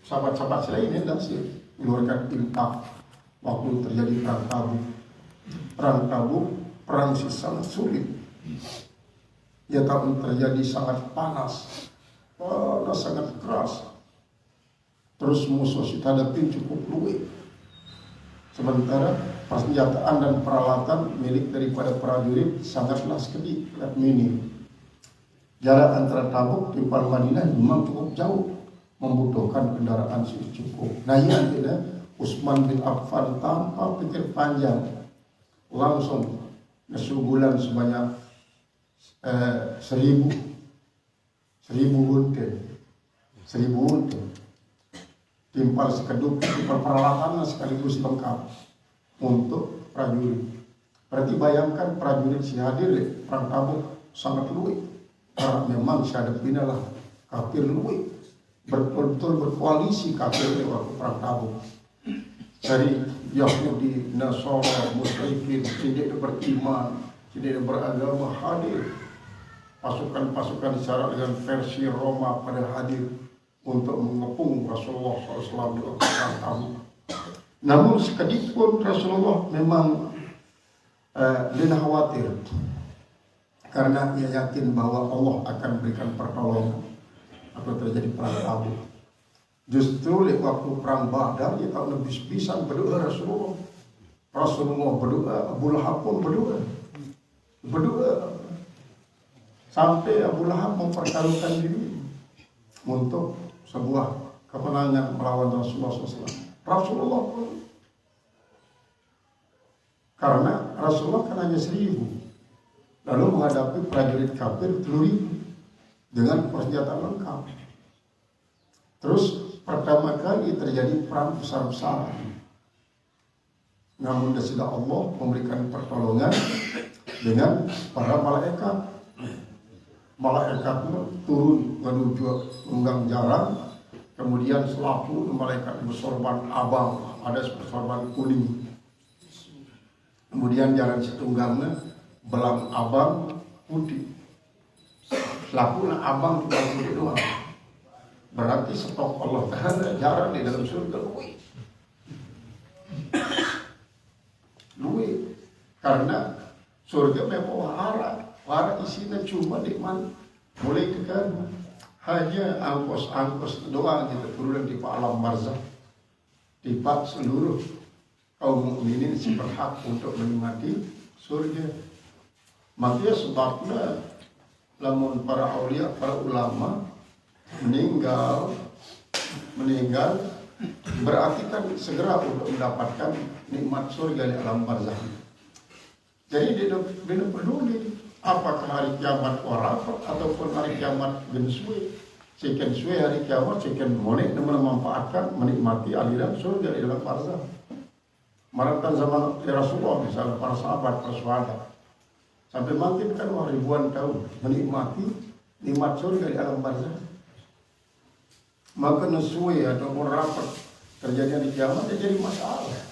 sahabat-sahabat selain hendak sih mengeluarkan impak waktu terjadi perang Tabuk. Perang Tabuk, perang sih sangat sulit. Ya tahun terjadi sangat panas sangat keras. Terus musuh si hadapin cukup luwih. Sementara persenjataan dan peralatan milik daripada prajurit sangatlah sedikit dan minim. Jarak antara Tabuk di Madinah memang cukup jauh, membutuhkan kendaraan cukup. Nah ini akhirnya Utsman bin Affan tanpa pikir panjang langsung ngesugulan sebanyak 1000 unta. Timpal sekeduk, timpal peralatan sekaligus lengkap untuk prajurit. Berarti bayangkan prajurit si hadir di perang Tabuk sangat luwih. Karena memang si hadapin adalah kafir luwih. Betul-betul berkoalisi kafir di waktu perang Tabuk. Dari Yahudi, Nasara, musyrikin, tidak beriman, tidak beragama hadir. Pasukan-pasukan secara dengan versi Roma pada hadir untuk mengepung Rasulullah SAW di waktu perang Tabuk. Namun sekedik pun Rasulullah memang dia khawatir karena ia yakin bahwa Allah akan berikan pertolongan apabila terjadi perang Tabuk. Justru di waktu perang Badar dia tahu lebih bisa berdoa Rasulullah berdoa, Abu Lahab pun berdoa sampai Abu Lahab mempertaruhkan diri untuk sebuah kemenangan melawan Rasulullah SAW. Rasulullah pun, karena Rasulullah kan hanya 1000, lalu menghadapi prajurit kafir 3000 dengan persenjataan lengkap. Terus pertama kali terjadi perang besar-besaran. Namun sudah Allah memberikan pertolongan dengan para malaikat. Malaikat turun menuju lenggang jaran, kemudian selaku malaikat bersorban abang, ada bersorban kuning. Kemudian jaran setunggalnya belang abang putih. Selaku abang cuma putih doang. Berarti stok Allah Ta'ala jaran di dalam surga luwih. Karena surga memang wara isinya cuma nikmat, mulai ke kan hanya angkos doang kita turun di alam barzakh. Tiba seluruh kaum mukminin si berhak untuk menikmati surga. Makanya sebabnya lamun para aulia, para ulama meninggal berarti kan segera untuk mendapatkan nikmat surga di alam barzakh. Jadi dia tidak peduli apakah hari kiamat Arafah ataupun hari kiamat Gensui. Sekian suwe hari kiamat, sekian monek memanfaatkan menikmati aliran surga di dalam barzakh. Maratan zaman Rasulullah misalnya para sahabat, para sahabat sampai mati kan ribuan tahun menikmati nikmat surga di alam barzakh. Maka nusui ataupun rapat terjadi di kiamat jadi masalah.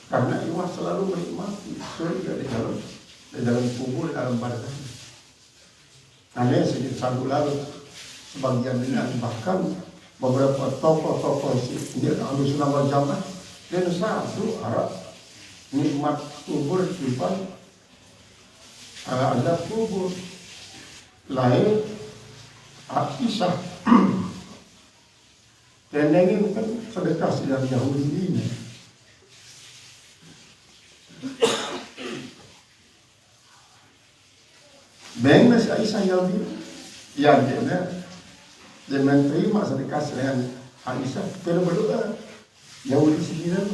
Karena iwan selalu menikmati surga di dalam kubur, di dalam barzakh. Hanya sedikit sanggup lalu sebagian dengan bahkan beberapa tokoh-tokoh ini Ahlussunnah wal Jamaah dan satu Arab nikmat kubur depan ada kubur lain Aisyah dan ini kan sedekah dari Yahudi ini. Beng si Aisyah Yahudi yang dia menerima sedekah selain Aisyah tidak berdoa Yahudi sendiri.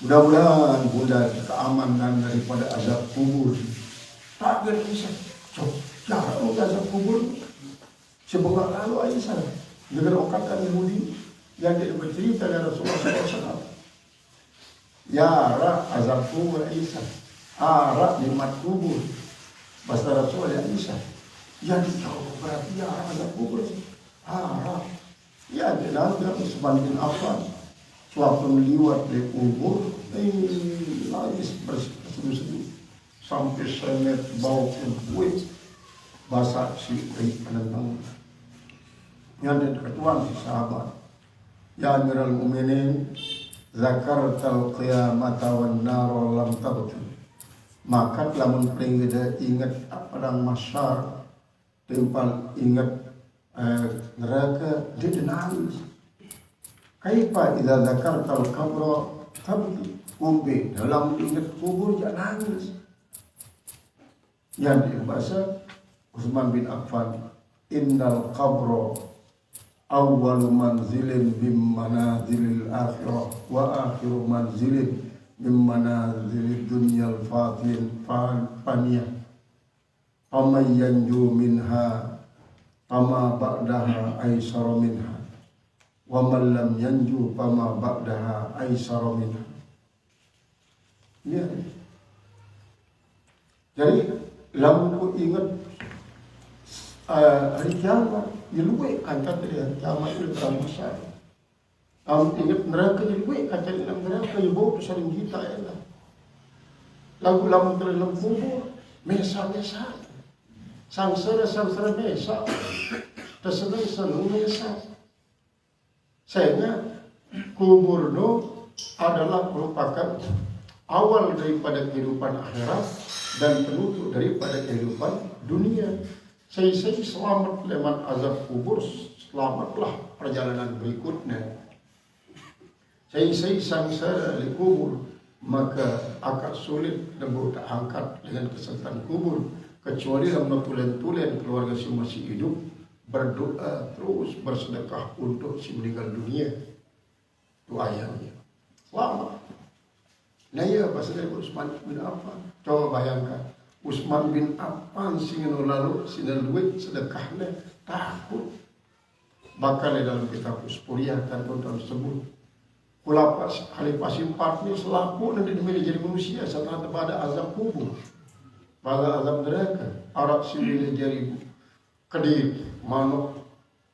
Mudah-mudahan Bunda keamanan daripada azab kubur. Tak ada Aisyah. Cara untuk azab kubur sebentar lalu Aisyah dengan okatan Yahudi yang dia bercerita dari Rasulullah SAW. Ya azab kubur Aisyah, nikmat kubur. Bahasa Rasul ya Aisyah. Ya dikau berarti ya azab kubur. Ya dalam Utsman bin Affan suatu meliwat di kubur, nangis berseduh-seduh sampai semet bau kulit basah si penentang. yang ketuan si sahabat. Ya Amirul Mukminin, zakartal qiyamata wan nar lam tabki. Maka lamun pringida ingat padang masyar, tempal ingat neraka, dia nangis. Kaifa idza zakartal qabra tabki. Umbi dalam ingat kubur dia nangis. Yang dibahasa Utsman bin Affan, innal qabra awwalu manzilin min manazilil akhirah wa akhiru manzilin min manazilid dunyal faniyah. Faman yanju minha fama ba'daha aisara minha wa man lam yanju fama ba'daha aisara minha. Ya. Jadi lamun ku ingat hari kiamat, ya luwe angkat dari hari kiamat itu terang besar. Kamu ingat neraka, ya luwe angkat dalam neraka, ya bawa pesaring kita ya lah. Lagu-lagu dalam kubur, mesa-mesa, sangsara mesa, tersenang-senang mesa. Sehingga kubur itu adalah merupakan awal daripada kehidupan akhirat dan penutup daripada kehidupan dunia. Saya selamat lewat azab kubur, selamatlah perjalanan berikutnya. Saya sangsara di kubur, maka akan sulit dan tak angkat dengan kesulitan kubur, kecuali dalam tulen-tulen keluarga si masih hidup berdoa terus bersedekah untuk si meninggal dunia. Itu ayatnya. Selamat. Nah ya, pasal dari Utsman bin Affan. Coba bayangkan, Utsman bin Affan singin lalu sina duit sedekahnya takut. Bakal di dalam kitab Uspuriah dan tentang tersebut. Khalifah Simpat ini selaku dan dimilih jadi manusia setelah pada azab kubur, pada azab neraka. Arab similih jadi kedip, manuk,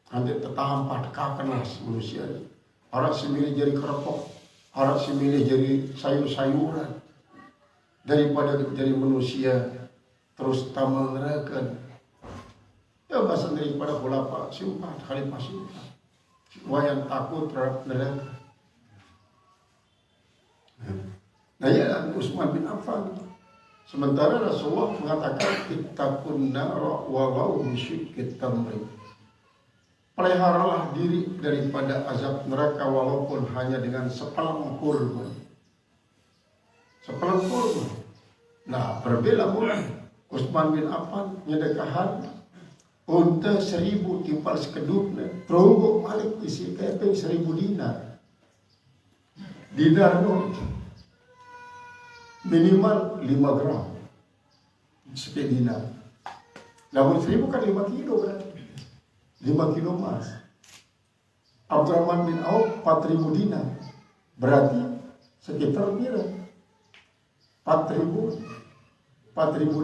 nanti tertampar kakenas manusia. Arab similih jadi kerepok. Orang si milih jadi sayur-sayuran daripada jadi manusia terus tamal neraka. Ya bahasa daripada Khalifah Simpat, Khalifah Simpat. Wayang takut terhadap neraka. Nah ya Utsman bin Affan. Sementara Rasulullah mengatakan ittaqun nara walau bisyikki tamri. Peliharalah diri daripada azab neraka walaupun hanya dengan sepelang kurma. Sepelang kurma. Nah, berbeda pula Utsman bin Affan nyedekahan unta 1000 timpal sekedupnya. Terungguk malik isi keping 1000 dinar. Dinar itu minimal 5 gram. Sekian dinar. Namun 1000 kan 5 kilo kan. 5 kilo emas. Abdurrahman bin Auf 4000 dinar. Berarti sekitar kira 4000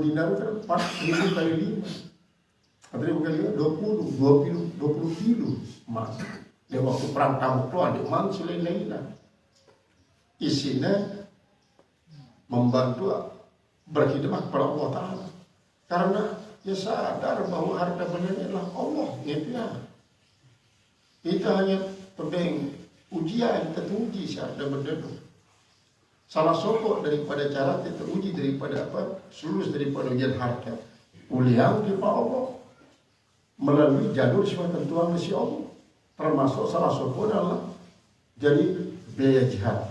dinar kan 4000 kali 5. 4000 kali 20 kilo emas. Dia waktu perang Tabuk itu ada emas selain-lainnya. Isinya membantu berkhidmat kepada Allah Ta'ala. Karena dia sadar bahwa harta benda adalah Allah, gitu ya. Kita hanya pedeng ujian, kita uji harta benda itu. Salah satu daripada cara kita uji daripada apa? Sulus daripada ujian harta. Uliang di Allah melalui jalur sesuai tentuan misi Allah. Termasuk salah satu adalah jadi biaya jihad.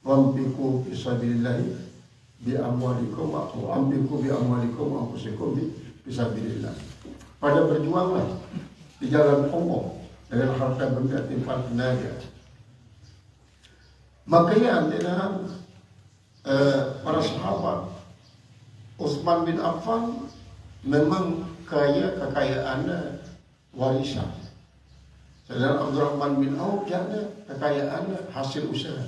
Wampiku fisabilillahi bi amwalikum wa ambiku bi amwalikum wa anfusikum bi sabilillah. Pada berjuanglah di jalan Allah dengan harta benda timpan tenaga. Makanya antara para sahabat Utsman bin Affan memang kaya kekayaannya warisan. Sedangkan Abdurrahman bin Auf kekayaannya hasil usaha.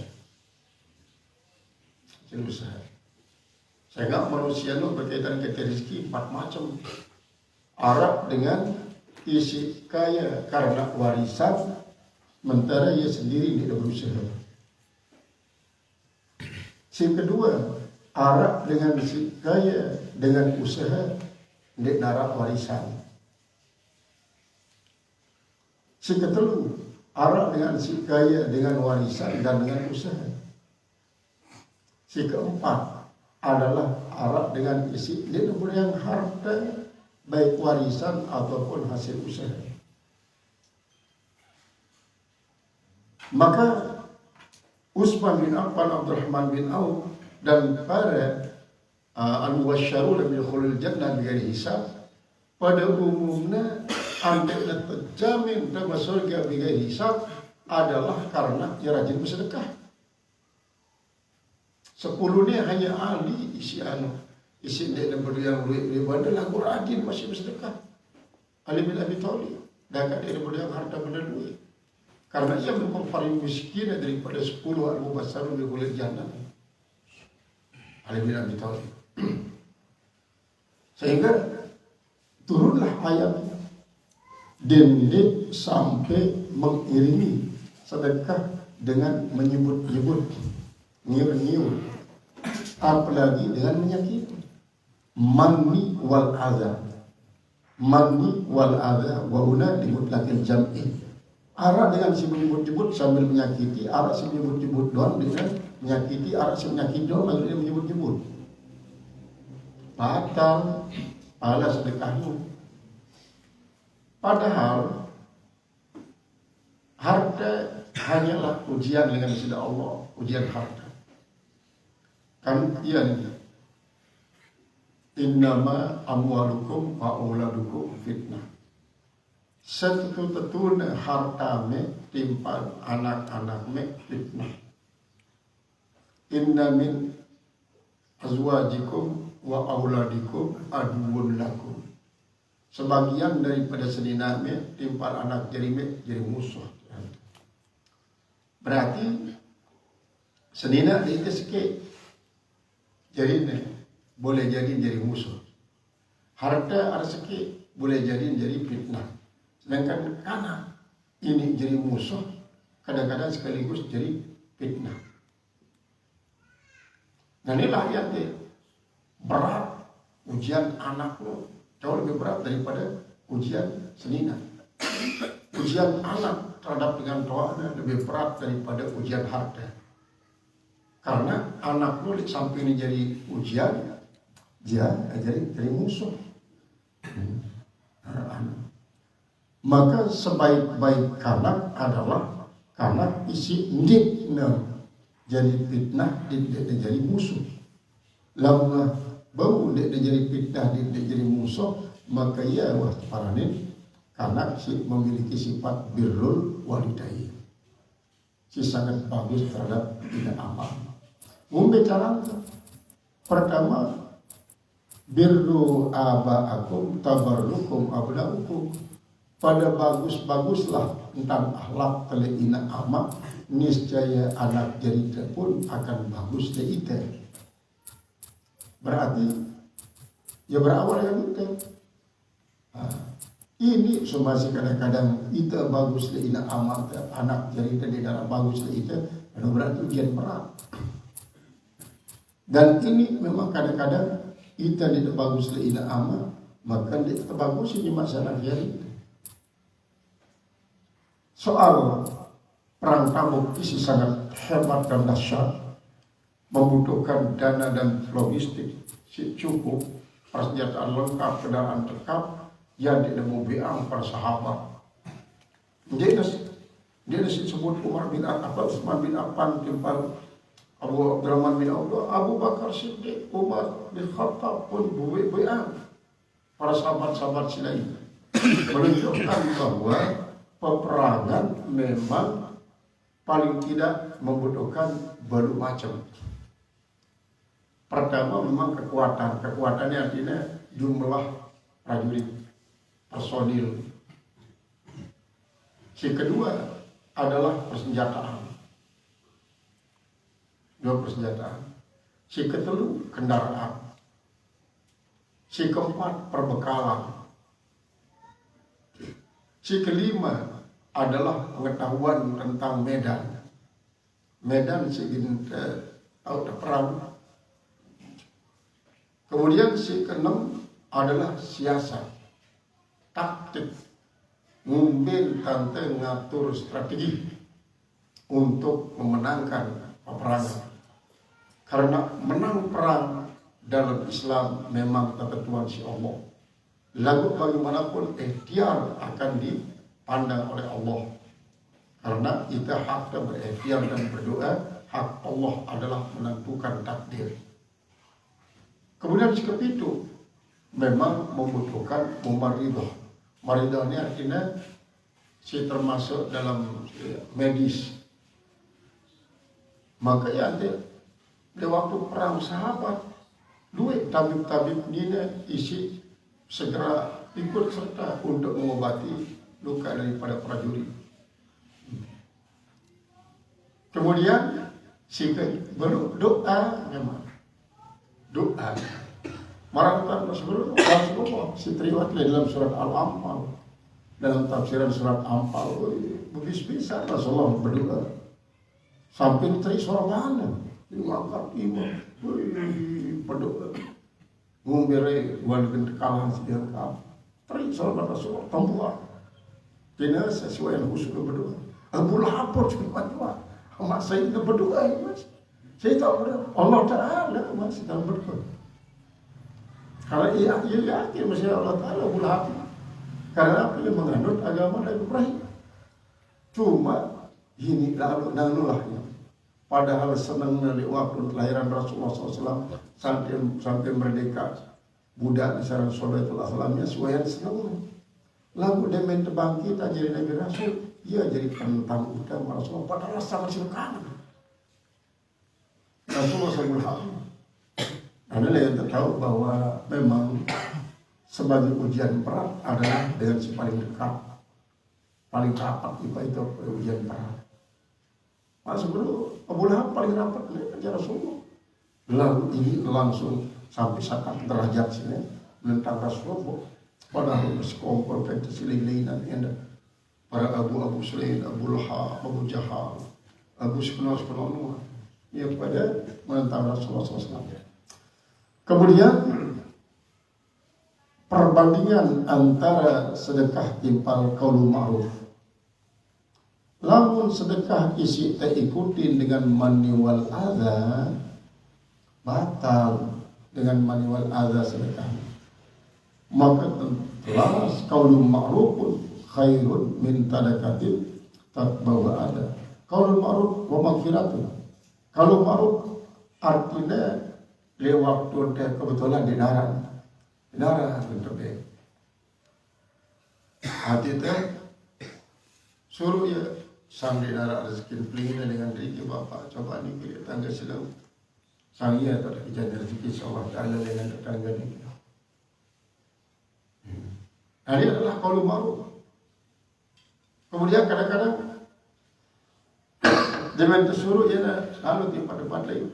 Sehingga manusia itu berkaitan dengan rezeki 4 macam. Arab dengan isi kaya karena warisan, sementara ia sendiri tidak berusaha. Si kedua, Arab dengan isi kaya dengan usaha, tidak narak warisan. Si ketelu arak dengan si kaya dengan warisan dan dengan usaha. Si keempat adalah arak dengan isi yang harta baik warisan ataupun hasil usaha. Maka Utsman bin Affan, Abdurrahman bin Auf dan para al-mubasysyarun bil khulul jannah bighairi hisab pada umumnya ambilnya terjamin dalam surga bighairi hisab adalah karena dia rajin bersedekah. 10 ni hanya ahli isi dia dan berdua yang bandel aku rajin masih bersedekah. Ali bin Abi Thalib dah kat dia berdua harta benda duit. Karena ia memang paling miskin daripada 10 al-mubasysyarun bil khulul jannah. Ali bin Abi Thalib. Sehingga turunlah ayatnya. Dendek sampai mengiringi sedekah dengan menyebut-nyebut, ngiur-ngiur, apalagi dengan menyakiti. Manni wal adha, manni wal adha wa una dimutlaqil jam'i. Arak dengan si menyebut-nyebut sambil menyakiti, arak si menyebut-nyebut doang dengan menyakiti, arak si menyakiti doang lalu dia menyebut-nyebut. Batal pahala sedekahmu. Padahal harta hanyalah ujian dengan sida Allah, ujian harta. Kan iya nih. Innama amwalukum wa auladukum fitnah. Setetul-tetul harta me timpan anak-anak me fitnah. Inna min azwajikum wa auladikum aduun lakum. Sebagian daripada senina me timpan anak jadi musuh. Berarti senina itu sikit jadi boleh jadi musuh. Harta ada sikit boleh jadi fitnah. Sedangkan anak ini jadi musuh, kadang-kadang sekaligus jadi fitnah. Dan inilah yang berat ujian anak lo, jauh lebih berat daripada ujian senina. Ujian anak terhadap dengan doanya lebih berat daripada ujian harta. Karena anak lo sampai ini jadi ujian, dia jadi musuh. Maka sebaik-baik kanak adalah kanak isi ndikna jadi fitnah, dia jadi musuh. Lama bau dia jadi fitnah, dia jadi musuh, maka ia paranin kanak si memiliki sifat birrul walidain. Si sangat bagus terhadap tidak amal. Membicara pertama birru aba'akum tabarrukum abna'ukum. Pada bagus-baguslah tentang akhlak teleina amak, niscaya anak jadi pun akan bagus deita. Berarti ya berawal yang itu. Ini masih kadang-kadang kita bagus leina amak, anak jadi tidak bagus leita, berarti ujian berat. Dan ini memang kadang-kadang kita tidak bagus leina amak, maka tidak bagus ini masalah jadi. Soal perang Tabuk isi sangat hebat dan dahsyat, membutuhkan dana dan logistik cukup, persenjataan lengkap, kendaraan lengkap, yang tidak mau biang para sahabat. Dia disebut Umar bin Khattab, Utsman bin Affan, timpal Abu Abdurrahman bin Auf, Abu Bakar Siddiq, Umar bin Khattab pun biang para sahabat-sahabat lain, menunjukkan bahwa peperangan memang paling tidak membutuhkan berbagai macam. Pertama memang kekuatannya artinya jumlah prajurit, personil. Si kedua adalah persenjataan. Si ketelu kendaraan. Si keempat perbekalan. Si kelima adalah pengetahuan tentang medan. Medan perang. Kemudian si keenam adalah siasat, taktik. ngambil tante ngatur strategi untuk memenangkan peperangan. Karena menang perang dalam Islam memang ketentuan si Allah. Lalu bagaimanapun ikhtiar akan dipandang oleh Allah. Karena kita haknya berikhtiar dan berdoa, hak Allah adalah menentukan takdir. Kemudian sikap itu memang membutuhkan maridah. Maridah ini artinya si termasuk dalam medis. Makanya di waktu perang sahabat, duit tabib-tabib ini isi segera ikut serta untuk mengobati luka daripada prajurit. Kemudian si berdoa memang doa. Marahkan Rasulullah si teriwat dalam surat Al-Anfal, dalam tafsiran surat Anfal, bisa Rasulullah berdoa sampai teri suara mana mengangkat imam berdoa ngumbere walaupun kalah sedian kau teri suara Rasulullah tempuh kena sesuai yang khusus berdoa. Abu Lahab juga berdoa, amat saya itu berdoa mas. Saya tahu Allah Ta'ala masih dalam berdoa. Kalau ia yakin masih Allah Ta'ala Abu Lahab. Karena apa? Dia menganut agama Nabi Ibrahim. Cuma ini lalu nanulahnya. Padahal senang dari waktu kelahiran Rasulullah SAW sampai merdeka budak di sana Rasulullah SAW sesuai senang. Lalu dia main terbangkit jadi Nabi Rasul. Ia jadi penentang utama Rasulullah. Padahal sangat silakan. Rasulullah SAW. Adalah yang tahu bahwa memang sebagai ujian berat adalah dengan si paling dekat, paling rapat itu ujian berat. Masa dulu Abu Lahab paling rapat dengan Rasulullah. Lalu ini langsung sampai saat derajat sini menentang Rasulullah. Padahal bersekongkol pentas lilinan indah. Para Abu Sulaim, Abu Lahab, Abu Jahal, Abu Sepenuh yang pada menentang Rasulullah SAW. Kemudian perbandingan antara sedekah timpal qaulul ma'ruf. Lamun sedekah isi tak ikutin dengan mani wal adza, batal dengan mani wal adza sedekah. Maka telas qaulul ma'ruf khairun min tadakatin tatbawa ada. Qaulul ma'ruf wa maghfiratun. Qaulul ma'ruf artinya lewat waktu kebetulan di darat bentuk dia. Hati itu suruh ya sang di darat rezeki pelihara dengan rezeki bapak. Coba ni pilih tangga sedang sang ia tak ada kejadian rezeki Allah Ta'ala dengan tetangga ni. Ini adalah qaulul ma'ruf. Kemudian kadang-kadang dia minta suruh ya lalu di tempat lain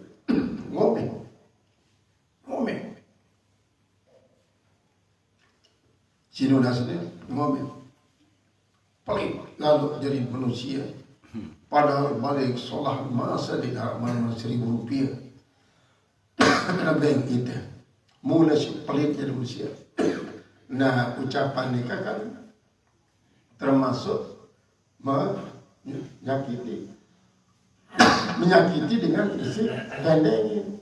ngomong. Cino nasnya ngomel, paling lalu jadi manusia. Padahal balik solah masa di dalam Rp1.000. Kena bank itu, mulai si pelit jadi manusia. Nah ucapan ini kan termasuk menyakiti dengan isi pendeknya.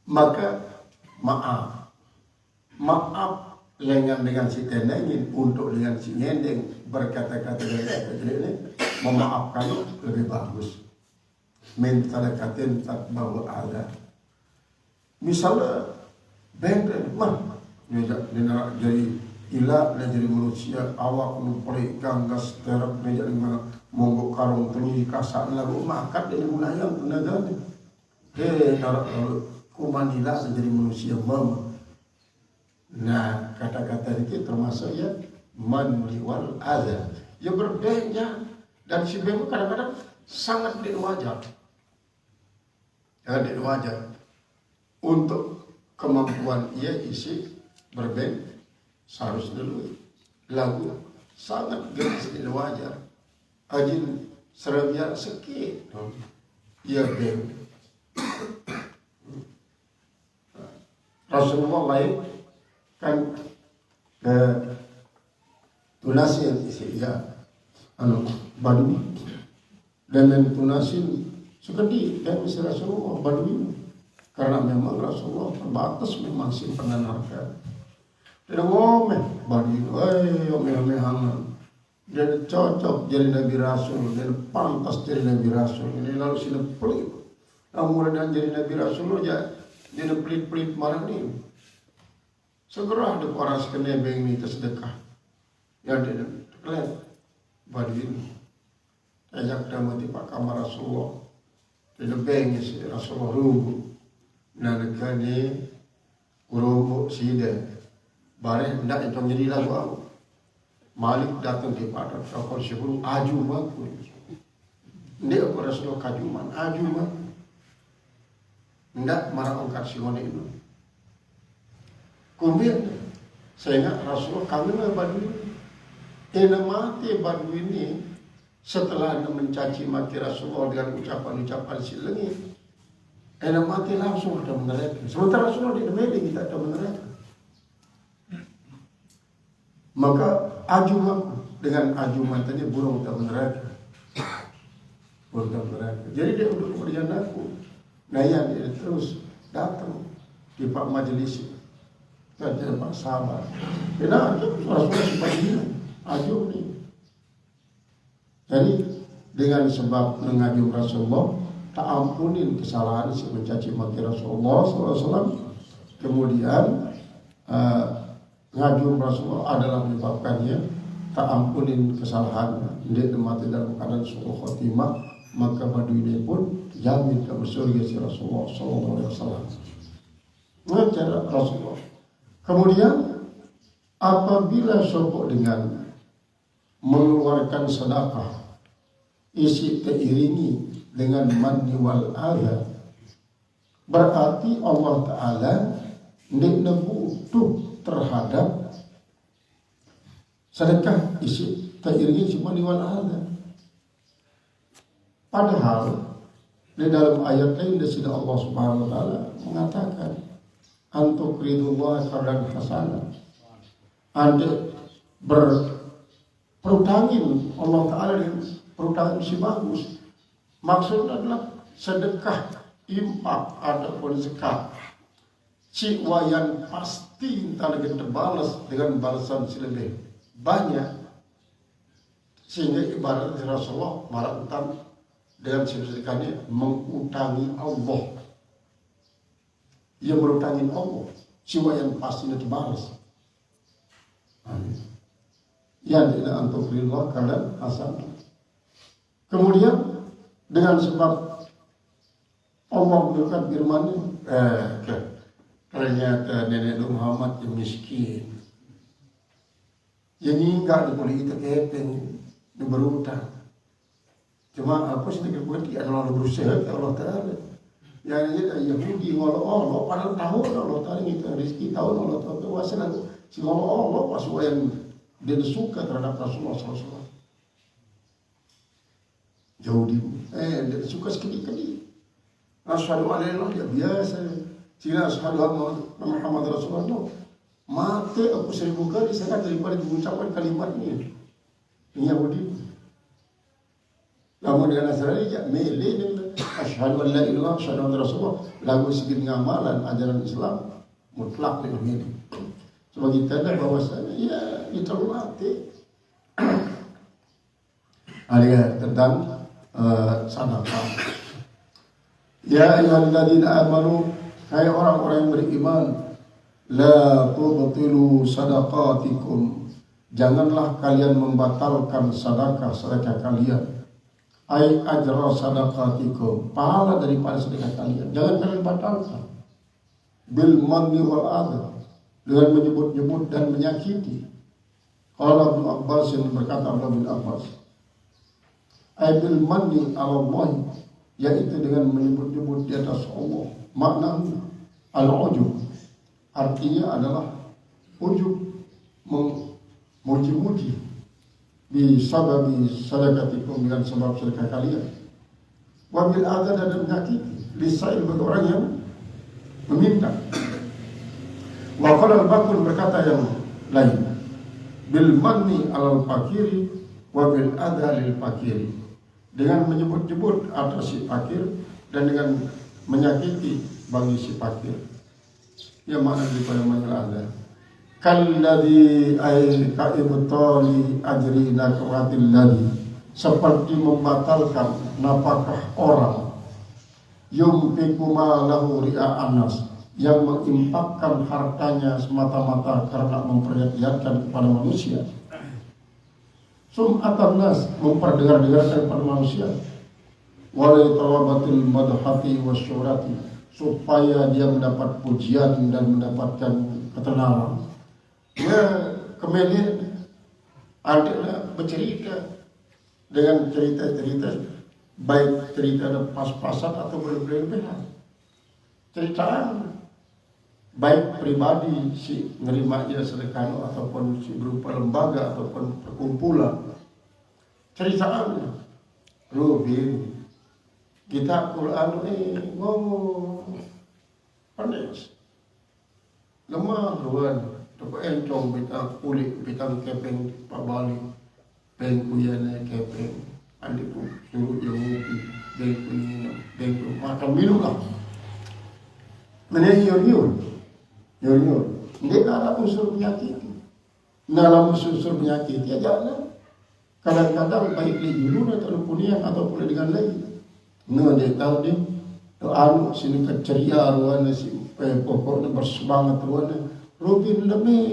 Maka maaf dengan si tendengin untuk dengan si nyendeng berkata-kata ini memaafkan lebih bagus. Minta dekatin tak bawa ada. Misalnya benten jadi gila dan jadi manusia awak numpri ganggas terap jadi monggok karung telui kasak lalu makan dari munayang tenaga kumanila jadi manusia mama. Nah kata-kata ini termasuk ya man wal adza ya berbeda dan si bemo kadang-kadang sangat tidak wajar untuk kemampuan ia isi berbeda seharusnya dulu lagu sangat gelis tidak wajar ajin serabia sekit ia bemo Rasulullah lain kan tunasin ya Badui dan tunasin sekedi dan Rasulullah Badui karena memang Rasulullah terbatas memang simpanan harta. Tidak ngomel Badui, hangat. Dia cocok jadi Nabi Rasul, dia pantas jadi Nabi Rasul. Ini lalu sini pelit. Namun dan jadi Nabi Rasul aja jadi pelit-pelit marah ni. Segera ada orang sekenebeng ni tersedekah. Ya dia terkelet Badui ini. Ajak dia mati pak kamar Rasulullah. Dia beng si Rasulullah rubu. Nalika ni rubu sida. Barang hendak itu menjadi lagu aku. Malik datang di pada kapal sebelum aju maku. Dia aku Rasulullah kajuman aju maku. Hendak marah angkat si ngone itu. Kemudian sehingga Rasulullah kangen Badui. Ena mati Badui ini setelah anda mencaci maki Rasulullah dengan ucapan-ucapan silengit. Ena mati langsung ada menereka. Sementara Rasulullah di Medina kita ada menereka. Maka ajuman dengan ajuman tadi burung tak meneraka. Burung tak meneraka. Jadi dia duduk kemudian aku. Nah ya dia terus datang di Pak Majelis. Kata Pak Sahabat. Kenapa Rasulullah sebagainya ajum ni. Jadi dengan sebab mengajum Rasulullah tak ampunin kesalahan si mencaci maki Rasulullah SAW. Kemudian ngajum Rasulullah adalah menyebabkannya tak ampunin kesalahan. Dia mati dalam keadaan su'ul khotimah, maka Badui ini pun jamin ke surga si Rasulullah SAW. Mengajar Rasulullah. Kemudian apabila sopok dengan mengeluarkan sedekah isi teriringi dengan manni wal adha, berarti Allah Ta'ala tidak butuh terhadap sedekah isi teriringi si manni wal adha. Padahal di dalam ayat lain disini Allah Subhanahu wa taala mengatakan antukridullah qardan hasanah. Anda berperutangin Allah Ta'ala dengan perutangan si bagus. Maksudnya adalah sedekah, impak ataupun zakat. Si wayan pasti entah dengan terbalas dengan balasan lebih banyak. Sehingga ibarat Rasulullah marah utang dengan sedekahnya mengutangi Allah. Ia berutangin Allah. Si wayan pasti terbalas. Yang tidak antukrillah kalian hasanah. Kemudian dengan sebab Allah memberikan firman-Nya, ternyata nenek Muhammad yang miskin. Yang enggak boleh kita kepeng yang berutang. Cuma apa sedikit berarti adalah berusaha ke Allah Ta'ala. Yang ini Yahudi ngolok Allah padahal tahu Allah Ta'ala kita rezeki tahu Allah Ta'ala wasalah si ngolok Allah pas yang dia suka terhadap Rasulullah SAW. Yahudi, dia suka sekali-kali. Asyhadu an la ilaha illallah biasa. Sila asyhadu anna Muhammad Rasulullah. Mati aku 1000 kali sangat daripada mengucapkan kalimat ini. Ini Yahudi. Namun dengan Nasrani ya milih dengan asyhadu an la ilaha illallah asyhadu anna Rasulullah. Lagu sedikit ngamalan ajaran Islam mutlak dengan ini. Sebagai tanda bahwasanya ya itu mati. Ada tentang sedekah. Ya ayyuhalladzina amanu, hai orang-orang yang beriman, la tubtilu sadaqatikum, janganlah kalian membatalkan sedekah kalian. Ai ajra sadaqatikum, pahala daripada sedekah kalian. Jangan kalian batalkan. Bil manni wal adha, dengan menyebut-nyebut dan menyakiti. Qala Ibnu Abbas, yang berkata Abdullah bin Abbas, ai bil manni ala Allah, yaitu dengan menyebut-nyebut di atas Allah. Maknanya al-ujub, artinya adalah ujub, memuji-muji, bisababi sadaqatikum, dengan sebab sedekah kalian. Wa bil adha, dan menyakiti, lisail, bagi orang yang meminta. Wa qala al-Baqir, berkata yang lain, bil manni alal fakiri wa bil adha lil fakiri, dengan menyebut-nyebut atas si fakir dan dengan menyakiti bagi si fakir. Ya makna daripada manil adha. Kalladhi ay kaibtali ajrina kawatil ladhi, seperti membatalkan napakah orang yumpiku malahu ria'an nas, yang mengimpakkan hartanya semata-mata karena memperlihatkan kepada manusia. Sum'atan nas, memperdengar-dengarkan kepada manusia. Walai tawabatil madhati wasyurati, supaya dia mendapat pujian dan mendapatkan ketenaran. Dia kemudian ada bercerita dengan cerita-cerita, baik cerita pas-pasan atau berlebihan. Ceritaan baik pribadi si nerima dia sedekah ataupun si berupa lembaga ataupun perkumpulan. Ceritaan Rubin kita Quran ngomong panas lemah ruan dapat encong bitang kulit bitang kepeng Pak Bali pengkuyana kepeng adikku suruh dia ngopi bengku makan minum lah mana yor ini dalam unsur penyakit, dalam unsur penyakit ya jangan kadang-kadang baik di dulu atau punya ataupun dengan lain. Dia tahu dia anu sini keceria ruana si pokoknya bersemangat ruana Rubin lebih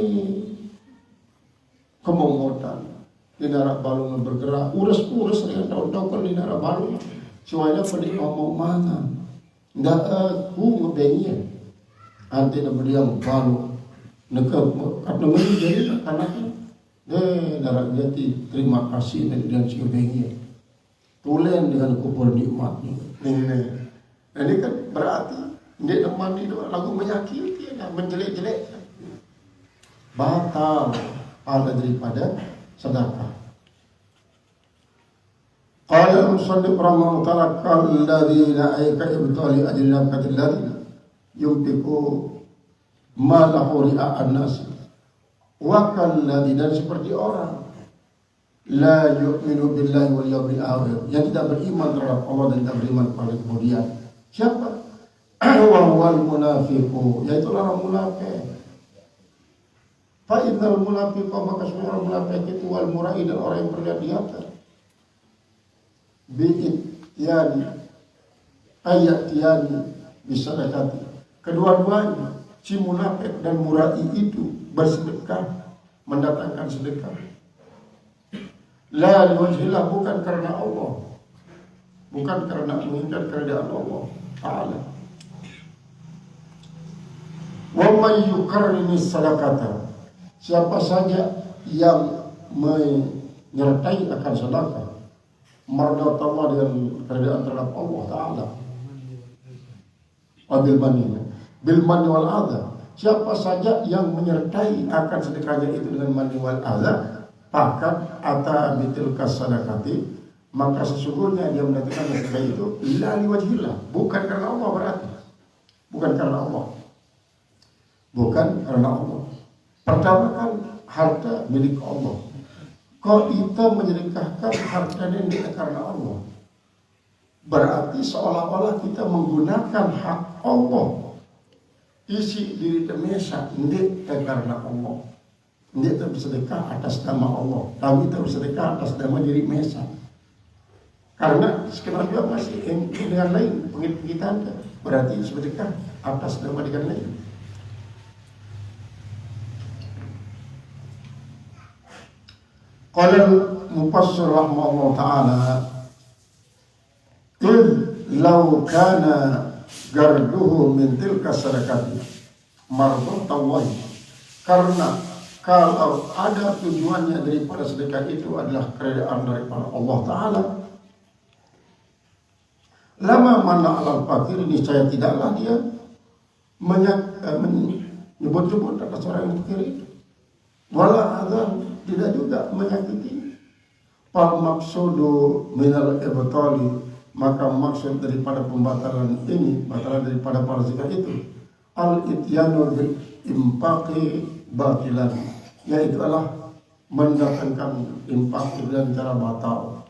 kemomotan di darat balung bergerak urus dengan daun-daun kalau di darat balung semuanya pada ngomong mana ndak aku ngebengi nanti nak beriang balu nak jadi anaknya darat jati terima kasih dengan siubengi tulen dengan kubur nikmatnya ini kan berarti dia teman itu lagu menyakiti dan menjelek-jelek batal pada daripada sedekah. Qala musannif rahimahullah ta'ala kalladzina ayka ibtali ajrina katilladzina yumpiku malahu ria'an nas wa kalladzina, dan seperti orang la yu'minu billahi wal yawmil akhir, yang tidak beriman terhadap Allah dan tidak beriman pada kemudian. Siapa? Wa huwal munafiqu, yaitu orang munafik. Fa innal munafiqa, maka semua orang munafik itu wal murai, dan orang yang perlihat-lihatan. Bi'itiyani ayatiyani bisadaqati, kedua-duanya si munafik dan murai itu bersedekah, mendatangkan sedekah. La liwajhillah, bukan karena Allah, bukan karena menginginkan keridaan Allah Ta'ala. Wa may yukarrimi sadaqata, siapa saja yang menyertai akan sedekah, mardat Allah, dengan keridaan terhadap Allah Ta'ala. Wa bil manni wal adha, siapa saja yang menyertai akan sedekahnya itu dengan manni wal adha, pakat ata bitil kasadakati, maka sesungguhnya dia mendatangkan sedekah itu la liwajhillah, bukan karena Allah, berarti bukan karena Allah, bukan karena Allah. Pertama kan harta milik Allah, kok kita menyedekahkan hartanya tidak karena Allah, berarti seolah-olah kita menggunakan hak Allah isi diri temesa tidak karena Allah. Dia tak bersedekah atas nama Allah, tapi tak bersedekah atas nama diri Mesa. Karena sekarang juga masih dengan lain penghitungan, berarti sedekah atas nama dengan lain. Qala mufassir rahimahullah ta'ala, law kana garduhu min tilka sadaqati mardatallahi, karena kalau ada tujuannya daripada sedekah itu adalah keridaan daripada Allah Ta'ala, lama mana alal fakir, niscaya tidaklah dia menyebut-nyebut atas orang yang fakir itu, wala azan, tidak juga menyakiti. Fal maksudu minal ibtali, maka maksud daripada pembatalan ini, batalan daripada para zakat itu, al ityanu bil impaqi batilan, yaitu adalah mendatangkan infak dengan cara batal.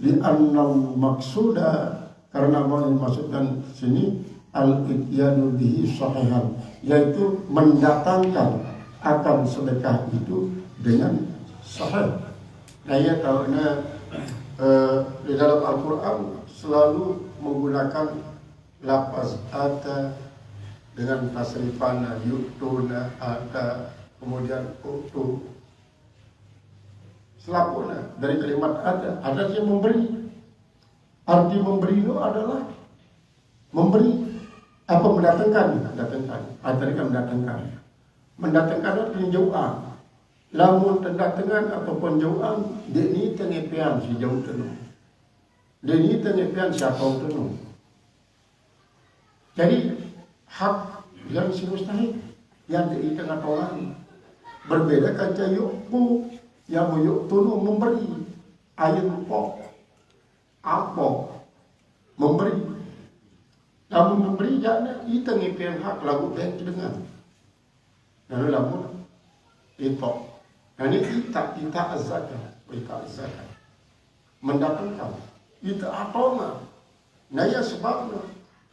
Li'annal maksuda, karena apa yang dimaksudkan sini al-ityanu bihi sahihan, yaitu mendatangkan akan sedekah itu dengan sahih. Nah ya karena di dalam Al-Quran selalu menggunakan lafaz ata dengan tasrifana yu'tuna ata, kemudian utu, selapuna dari kalimat ada yang memberi. Arti memberi itu adalah memberi apa, mendatangkan. Artinya kan mendatangkan artinya jauhan. Lamun terdatangan ataupun jauhan, dia ni tengepian si jauh tenung, dia ni tengepian siapa tenung. Jadi hak yang si mustahil yang di tengah orang berbeda kaca yukku yang yuk tunu memberi ayat pok apa memberi, namun memberi jangan kita ngipian hak lagu baik dengan lalu namun itu ini kita zakat mendatangkan kita atoma. Nah ya sebabnya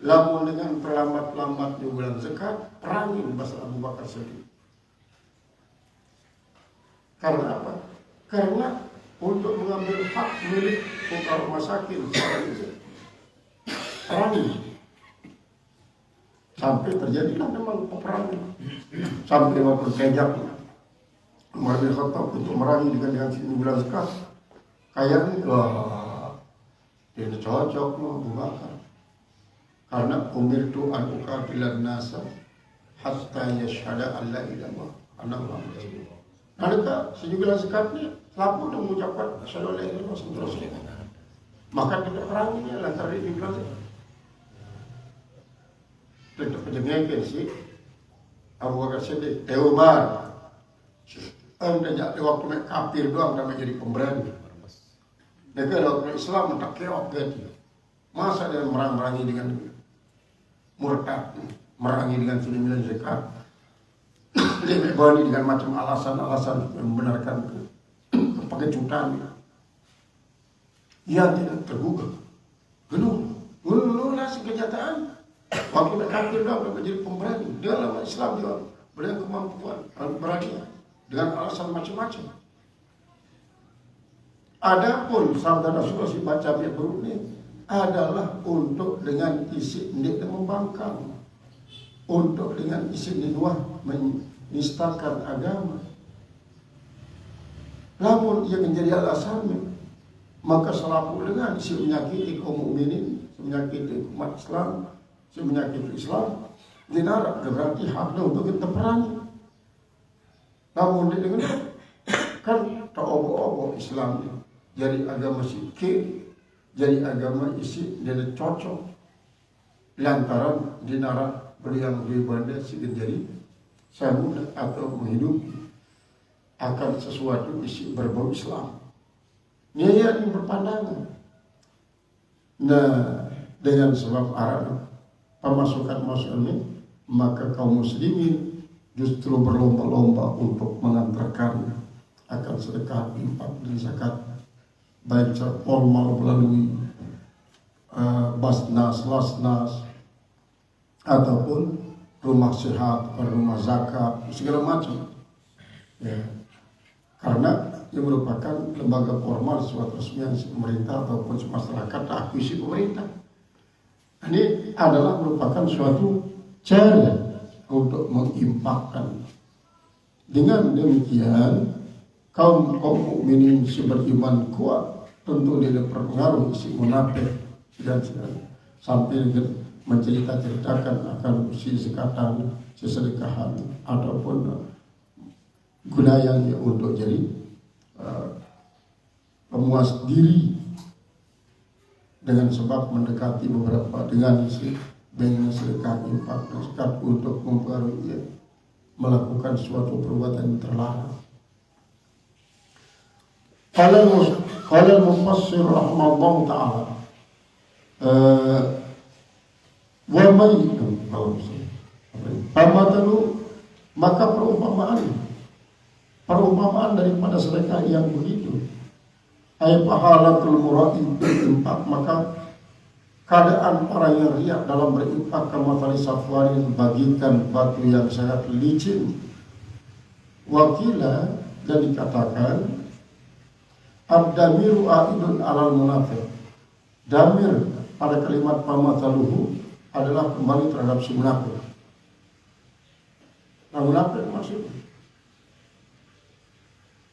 lamun dengan terlambat-lambat di bulan zakat perangin bahasa Abu Bakar Siddiq. Karena apa? Karena untuk mengambil hak milik fuqara masakin perangin. Sampai terjadilah memang peperangan. Sampai waktu kejak Umar bin Khattab untuk merangi dengan bulan zakat. Kayaknya dia cocok Abu Bakar. Karena umirtu an uqatilan nasa hatta yashhada an la ilaha illallah anna Muhammadar rasulullah. Adakah sejumlah zakat ni selalu mengucapkan asyhadu an la ilaha illallah rasulullah. Maka kita peranginya lantaran di bulan zakat. Tentu penjengkel si Abu Bakar Siddiq, Umar. Anda di waktu mereka kafir doang dan menjadi pemberani. Negara waktu Islam tak keok ganti. Masa dia merangi dengan murtad, merangi dengan sembilan zakat. Dia berani dengan macam alasan-alasan yang membenarkan pengecutan. Ia tidak tergugah. Genuh lah kenyataan. Waktu mereka kafir doang dan menjadi pemberani. Dia lama Islam dia berikan kemampuan berani dengan alasan macam-macam. Adapun sabda Rasulullah si baca ayat ini adalah untuk dengan isi hendak membangkang, untuk dengan isi niduah menistakan agama. Namun ia menjadi alasannya, maka selaku dengan isi menyakiti kaum mukminin, menyakiti umat Islam, menyakiti Islam, dinarak berarti haknya untuk kita perangi. Namun dia dengan kan tak obo-obo Islam ni. Jadi agama sikit, jadi agama isi dia cocok. Lantaran dinarak beriang beribadah sikit jadi sambung atau menghidupi akan sesuatu isi berbau Islam. Dia yang berpandangan. Nah, dengan sebab arah pemasukan ini, maka kaum muslimin justru berlomba-lomba untuk mengantarkannya akan sedekah, infak, dan zakat, baik secara formal melalui basnas, lasnas, ataupun rumah sehat, rumah zakat, segala macam. Ya. Karena ia merupakan lembaga formal suatu resmian pemerintah ataupun masyarakat akuisi pemerintah. Ini adalah merupakan suatu cara untuk mengimpakkan. Dengan demikian kaum mukminin beriman kuat tentu dia berpengaruh isi munafik dan sebagainya, sampai dengan menceritakan akan si zekatan, sesedekahan ataupun gunanya untuk jadi pemuas diri dengan sebab mendekati beberapa dengan isi dengan sedekah, infak, dan zakat untuk mempengaruhi dia melakukan suatu perbuatan yang terlarang. Qala al-mufassir rahimahullah ta'ala wa mayyitun pamatalu, maka perumpamaan perumpamaan daripada mereka yang begitu. Ay pahalatul mura'i bil infaq, maka keadaan orang yang riak dalam berinfak kamathali safwarin, bagikan batu yang sangat licin. Wakila, dan dikatakan ad-damiru a'idun alal munafiq. Damir pada kalimat pamathaluhu adalah kembali terhadap si munafik. Nah, munafik maksudnya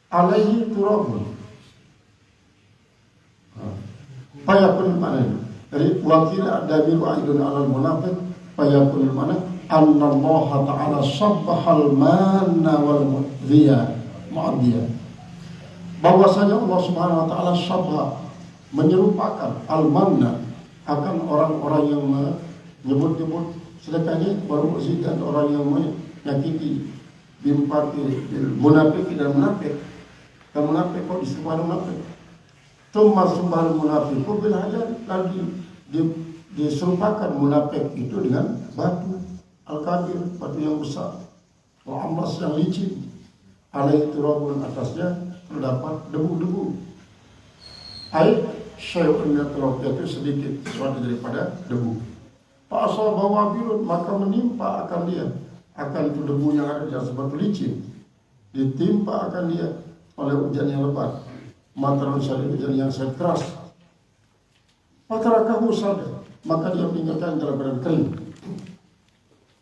alaihi turabun. Payakun mana? Jadi wakila ad-damiru a'idun alal munafiq. Payakun mana? Anna Allah Ta'ala sabbahal manna wal mu'adiyah. Bahwasanya Allah Subhanahu wa Ta'ala sabah, menyerupakan al-manna akan orang-orang yang menyebut-nyebut sedekahnya baru dan orang yang menyakiti bil munafik dan munafik. Dan munafik kok disebut munafik. Tsumma sumbal munafiqu bil hajar, lalu diserupakan munafik itu dengan batu al-kabir, batu yang besar, wa amras yang licin, alaihi turabun, atasnya terdapat debu-debu. Ai syai'un min turab, itu sedikit sesuatu daripada debu. Fa asaba wabilun, maka menimpa akan dia, akan itu debu yang ada di atas batu licin, ditimpa akan dia oleh hujan yang lebat, matarun syadid, hujan yang sangat keras. Fatarakahu sadar, maka dia meninggalkan dalam keadaan kering.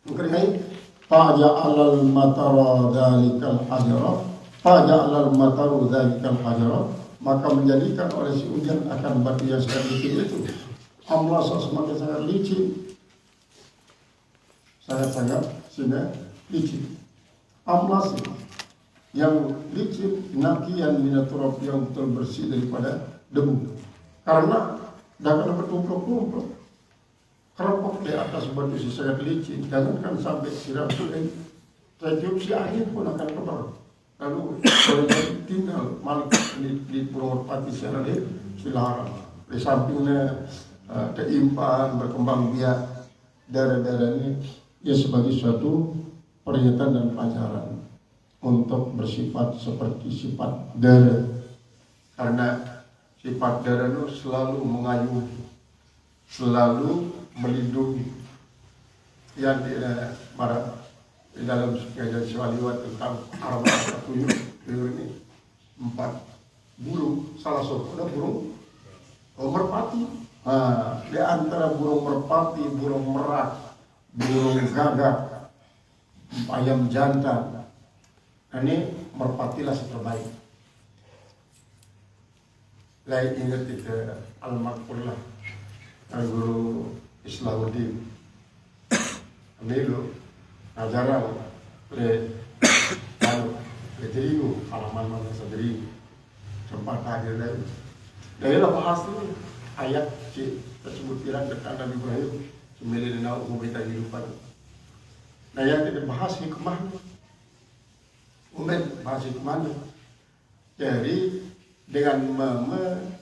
Kering. Faja'alal mataru dzalikal hajara, faja'alal mataru dzalikal hajara, maka menjadikan oleh si hujan akan batu yang sangat licin itu amlasa, semakin sangat licin, sangat licin. Amlas yang licin, nakian minaturab, yang bersih daripada debu, karena dah kena bertumpuk-tumpuk kerepok di atas batu si sangat licin. Jangankan sampai siram sudah tercium si angin pun akan keluar. Lalu kalau tinggal malik di burung merpati secara silaran di sampingnya keimpan berkembang biak daerah-daerah ini, ya sebagai suatu peringatan dan pelajaran untuk bersifat seperti sifat daerah, karena sifat daerah itu selalu mengayuhi, selalu melindungi. Yang di dalam kajian Syawaliwat tentang arwah tuyul ini 4 burung, salah satu ada burung merpati. Di antara burung merpati, burung merak, burung gagak, ayam jantan, ini merpatilah yang terbaik. Lain ingat itu al-Maqpullah al-Guru Islamuddin Amilu ajaran le diriku halaman mana sendiri tempat hadir dari bahas ini ayat tersebut kira dekat Nabi Ibrahim sembilan nau membita kehidupan. Nah yang kita bahas hikmahnya, bahas hikmahnya. Jadi dengan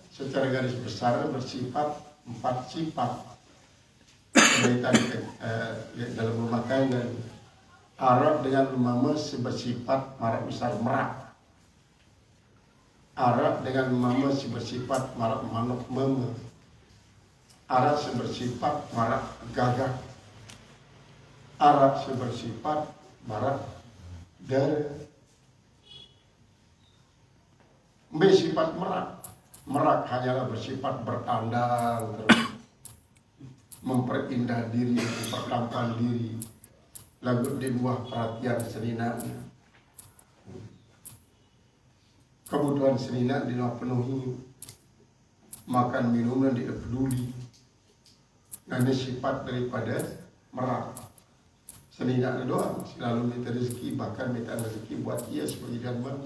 secara garis besar bersifat 4 sifat kaitan dalam rumah tangga. Arab dengan mama bersifat marak besar merak. Arab dengan mama bersifat marak manuk meme. Arab bersifat marak gagak. Arab bersifat marak darah. Bersifat merak. Merak hanyalah bersifat bertandang terus, memperindah diri, mempertampakkan diri, lalu di buah perhatian seninanya. Kebutuhan senina dipenuhi, makan minumnya tidak peduli. Nah, ini sifat daripada merak. Senina doang, selalu minta rezeki, bahkan minta rezeki buat ia sebagai jaman.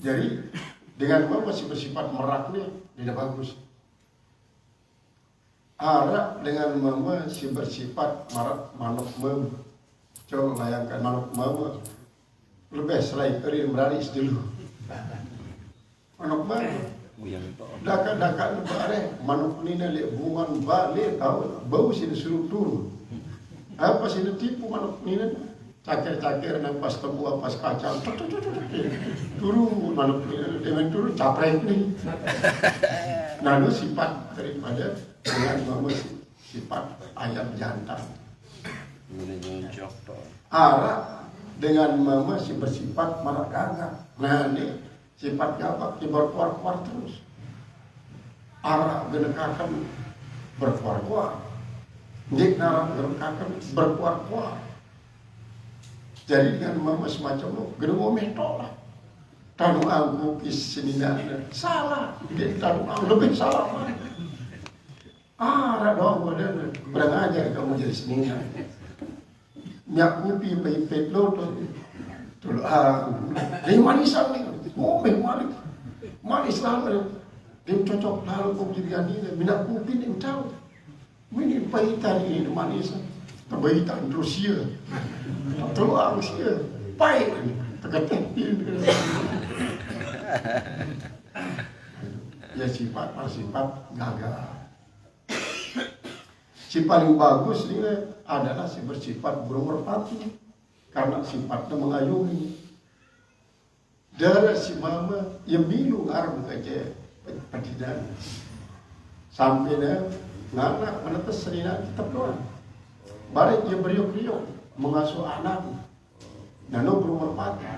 Jadi dengan masih bersifat merak nih tidak bagus. Arab dengan masih bersifat marak manuk mem. Coba bayangkan manuk mem lebih selain kering beraris dulu. Manuk mem. Dakan bare manuk ni nale bungan balik tahu bau sini suruh turun. Apa sini tipu manuk ni? cakir-cakir nang pas tebu pas kacang turun mana dengan turun caprek nih. Nah itu sifat daripada dengan mama sifat ayam jantan. Ara dengan mama si bersifat marah gagak. Nah ini sifat gagak si berkuar-kuar terus. Ara genekakan berkuar-kuar. Dik nara genekakan berkuar-kuar. Jadi dengan mama semacam itu, gede mau mentok lah. Tanu aku kisininya salah. Jadi tanu aku lebih salah. Ara dong badan berang ajar kamu jadi seninya. Nyak kupi pahit lo tuh. Ini manisan nih. Oh manis lah. Dia cocok lalu kau jadi ini. Minyak kupi ni tahu. Ini pahitan ini manisan. Pahitan Rusia. Tulang Rusia. Pahit. Terketik. Ya sifat gagal. Si paling bagus ini adalah si bersifat burung merpati karena sifatnya mengayomi. Dari si mama yang milu arm aja petidan sampai dia nganak menetes serina tetap doang. Balik dia beriuk-riuk mengasuh anak. Nano burung merpati.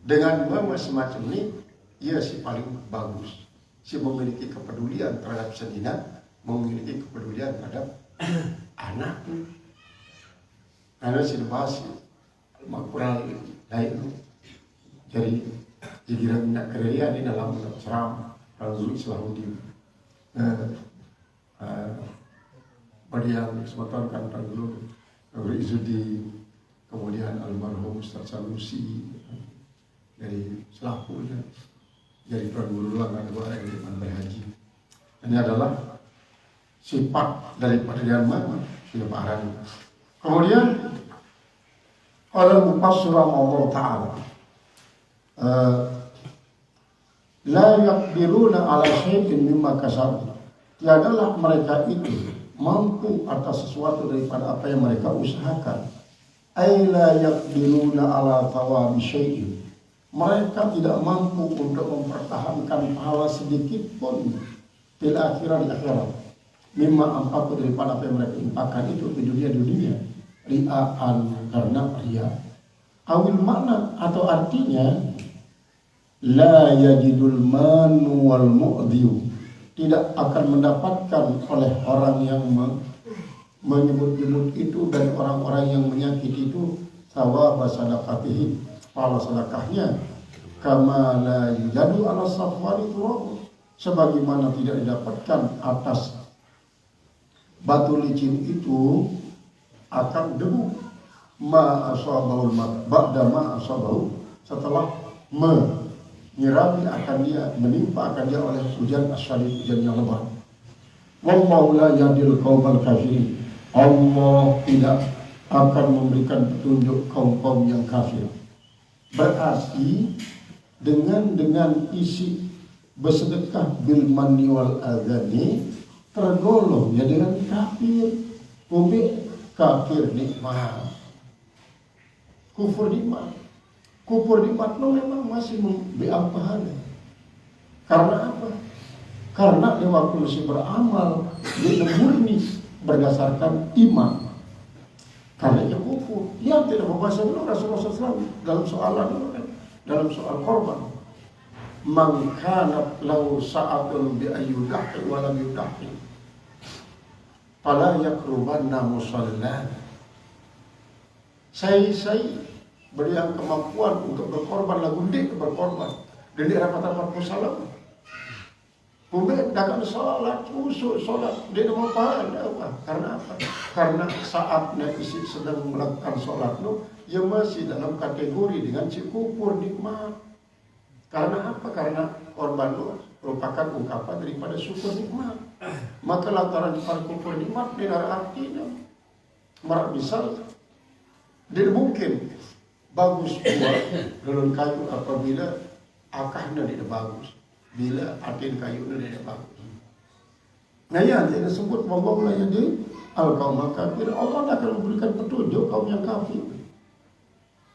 Dengan mama semacam ini, ia si paling bagus. Si memiliki kepedulian terhadap senina, memiliki kepedulian terhadap anak. Karena si bahas kurang lain. Jadi jika minyak kerja di dalam seram kalau dulu Islamuddin. Pada yang kesempatan kan dulu Nuri Izzuddin, kemudian almarhum Ustaz Sanusi dari selakunya dari Prabu Luang dua yang di haji. Ini adalah sifat daripada Dharma sudah parah. Kemudian orang mufassir Allah Taala la yaqdiruna ala syai'in mimma kasabu. Tiadalah mereka itu mampu atas sesuatu daripada apa yang mereka usahakan. Ay la yaqdiruna ala thawabi syai'in. Mereka tidak mampu untuk mempertahankan pahala sedikit pun di akhirat. Mimma apapun daripada apa yang mereka infakkan itu di dunia ria'an karena ria. Awil makna atau artinya la yajidul manu wal mu'dhiyu, tidak akan mendapatkan oleh orang yang menyebut-nyebut itu dan orang-orang yang menyakiti itu sawaba sadaqatihi, pahala sedekahnya, kama la yujadu ala safwani turab, sebagaimana tidak didapatkan atas batu licin itu akan debu ma asabahul ba'da ma asabahu, setelah menyirami akan dia, menimpa akan dia oleh hujan asyadid, hujan yang lebat. Wallahu la yahdil qaumal kafirin. Allah tidak akan memberikan petunjuk kaum-kaum yang kafir. Berarti dengan isi bersedekah bil manni wal adhani tergolong ya dengan kafir. Kafir nikmat, kufur nikmat. Kufur nikmat no memang masih membiang pahala. Karena apa? Karena dia waktu masih beramal dia murni berdasarkan iman. Karena dia kufur, yang tidak membaca dulu Rasulullah SAW dalam soal korban. Man kana lahu sa'atun bi ayyudahi wa lam yudahi fala yakrubanna musallana. Saya beri yang kemampuan untuk berkorban lagu dik berkorban dan dia rapat-rapat musalam. Kemudian dagang sholat, khusyuk sholat, dia mau pahala apa? Karena apa? Karena saatnya isi sedang melakukan sholat no, ia masih dalam kategori dengan si kufur nikmat. Karena apa? Karena korban itu merupakan ungkapan daripada syukur nikmat. Maka lantaran para kufur nikmat tidak artinya. Marak misal, tidak mungkin bagus buah daun kayu apabila akarnya tidak bagus. Bila atin kayunya tidak bagus. Nah ya, dia disebut wallahu la yahdi al-qaum kafir. Allah akan memberikan petunjuk kaum yang kafir.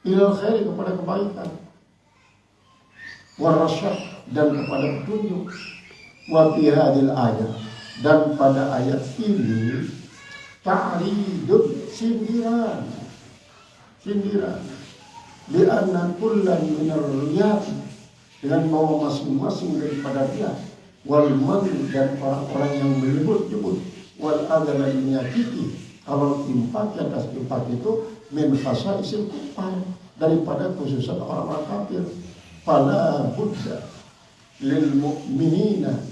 ilal khairi, kepada kebaikan, warasyad, dan kepada petunjuk. Wa fi hadil ayat, dan pada ayat ini ta'ridun, sindiran bi anna kullan minar riyad, dengan bahwa masing-masing daripada dia, wal man, dan orang-orang yang menyebut-nyebut, wal adana menyakiti, kalau impak yang atas impak itu min khasaisil kufar, daripada khususan orang-orang kafir. Fala budda lil mu'minina,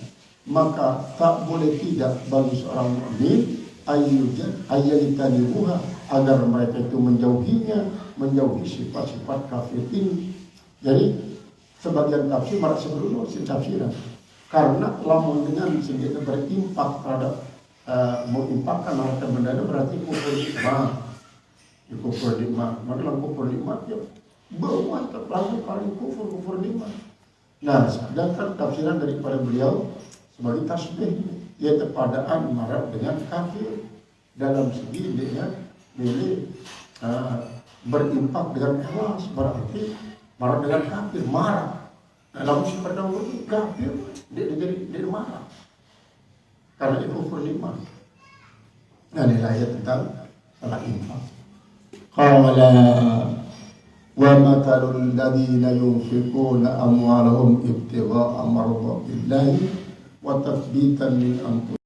maka tak boleh tidak bagi seorang mukmin ayyalitanibuha, agar mereka itu menjauhinya, menjauhi sifat-sifat kafir ini. Jadi sebagian tafsir merasa dulu tafsiran, karena lamun dengan sehingga berimpak terhadap mengimpakkan harta benda itu berarti kufur nikmat. Kufur nikmat, maka dalam kufur nikmat ya bawa terlalu paling kufur nikmat. Nah, sedangkan tafsiran daripada beliau sebagai tasbih, yaitu padaan marah dengan kafir dalam segi dia milih berimpak dengan ikhlas, berarti marah dengan kafir, marah. Dalam si pertama kafir dia marah karena itu kufur nikmat. Nah, ini ayat tentang salah infak. Qala wa matalul ladina yunfiquna amwalahum ibtigha'a mardatillahi wa tathbitan min anfusihim